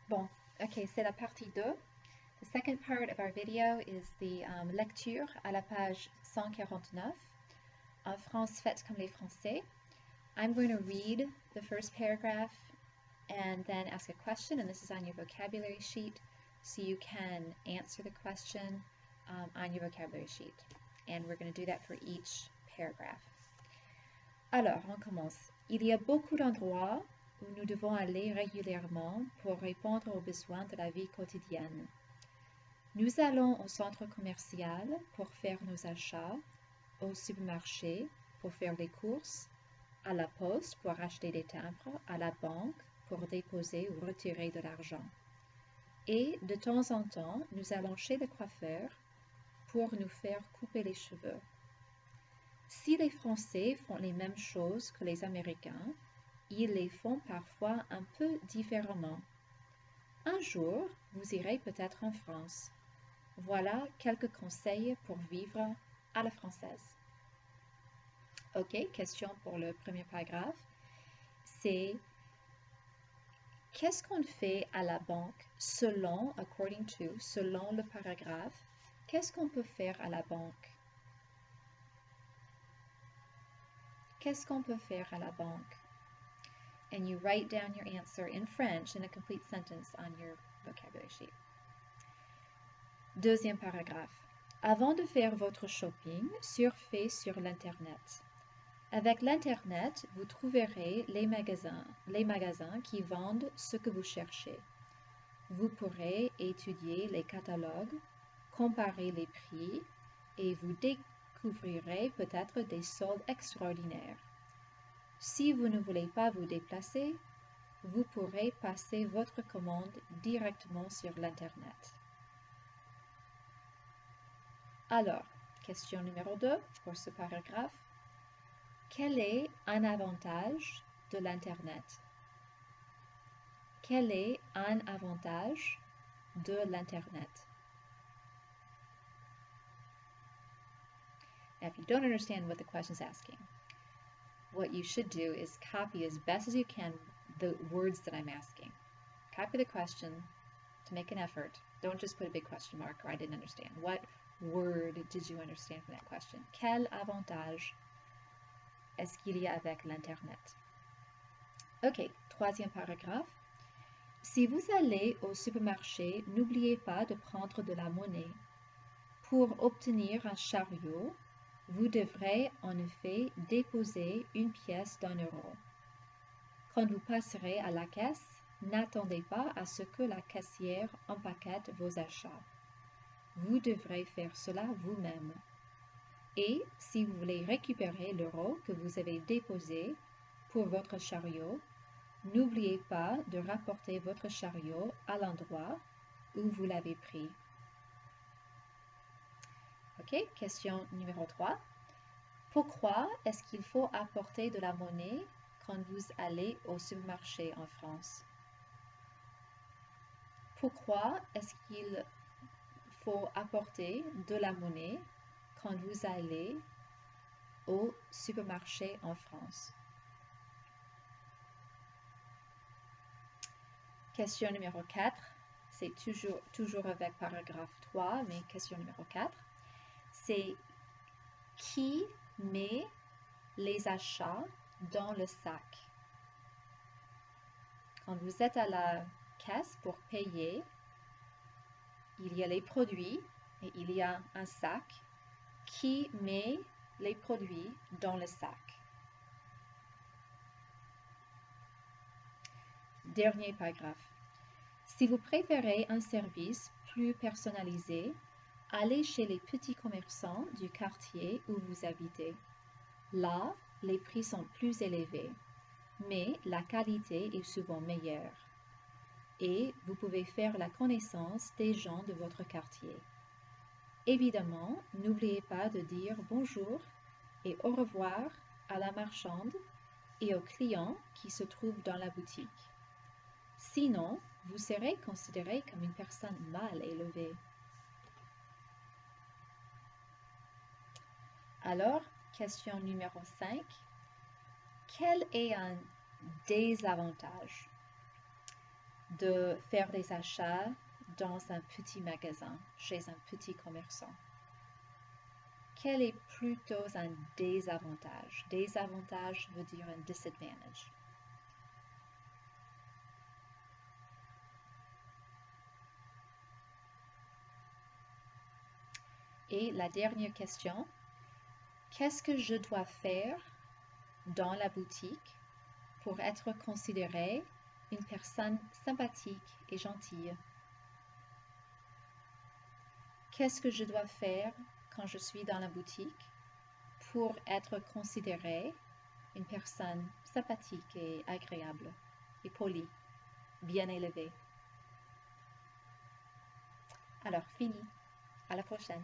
Bon, ok, c'est la partie 2. The second part of our video is the lecture à la page 149. En France faite comme les Français. I'm going to read the first paragraph and then ask a question, and this is on your vocabulary sheet, so you can answer the question on your vocabulary sheet. And we're going to do that for each paragraph. Alors, on commence. Il y a beaucoup d'endroits où nous devons aller régulièrement pour répondre aux besoins de la vie quotidienne. Nous allons au centre commercial pour faire nos achats, au supermarché pour faire les courses, à la poste pour acheter des timbres, à la banque pour déposer ou retirer de l'argent. Et de temps en temps, nous allons chez le coiffeur pour nous faire couper les cheveux. Si les Français font les mêmes choses que les Américains, ils les font parfois un peu différemment. Un jour, vous irez peut-être en France. Voilà quelques conseils pour vivre à la française. Ok, question pour le premier paragraphe. C'est qu'est-ce qu'on fait à la banque selon, according to, selon le paragraphe, qu'est-ce qu'on peut faire à la banque? Qu'est-ce qu'on peut faire à la banque? And you write down your answer in French in a complete sentence on your vocabulary sheet. Deuxième paragraphe. Avant de faire votre shopping, surfez sur l'Internet. Avec l'Internet, vous trouverez les magasins qui vendent ce que vous cherchez. Vous pourrez étudier les catalogues, comparer les prix et vous découvrirez peut-être des soldes extraordinaires. Si vous ne voulez pas vous déplacer, vous pourrez passer votre commande directement sur l'Internet. Alors, question numéro 2 pour ce paragraphe. Quel est un avantage de l'Internet? Quel est un avantage de l'Internet? Now, if you don't understand what the question is asking, what you should do is copy as best as you can the words that I'm asking. Copy the question to make an effort. Don't just put a big question mark or I didn't understand. What word did you understand from that question? Quel avantage est-ce qu'il y a avec l'Internet? Ok, troisième paragraphe. Si vous allez au supermarché, n'oubliez pas de prendre de la monnaie. Pour obtenir un chariot, vous devrez en effet déposer une pièce d'1 euro. Quand vous passerez à la caisse, n'attendez pas à ce que la caissière empaquette vos achats. Vous devrez faire cela vous-même. Et si vous voulez récupérer l'euro que vous avez déposé pour votre chariot, n'oubliez pas de rapporter votre chariot à l'endroit où vous l'avez pris. Ok, question numéro 3. Pourquoi est-ce qu'il faut apporter de la monnaie quand vous allez au supermarché en France? Pourquoi est-ce qu'il faut apporter de la monnaie quand vous allez au supermarché en France? Question numéro 4. C'est toujours avec paragraphe 3, mais question numéro 4. C'est qui met les achats dans le sac? Quand vous êtes à la caisse pour payer, il y a les produits et il y a un sac. Qui met les produits dans le sac? Dernier paragraphe. Si vous préférez un service plus personnalisé, allez chez les petits commerçants du quartier où vous habitez. Là, les prix sont plus élevés, mais la qualité est souvent meilleure. Et vous pouvez faire la connaissance des gens de votre quartier. Évidemment, n'oubliez pas de dire bonjour et au revoir à la marchande et aux clients qui se trouvent dans la boutique. Sinon, vous serez considéré comme une personne mal élevée. Alors, question numéro 5. Quel est un désavantage? de faire des achats dans un petit magasin, chez un petit commerçant? Quel est plutôt un désavantage? Désavantage veut dire un disadvantage. Et la dernière question, qu'est-ce que je dois faire dans la boutique pour être considérée une personne sympathique et gentille? Qu'est-ce que je dois faire quand je suis dans la boutique pour être considérée une personne sympathique et agréable et polie, bien élevée? Alors, fini. À la prochaine.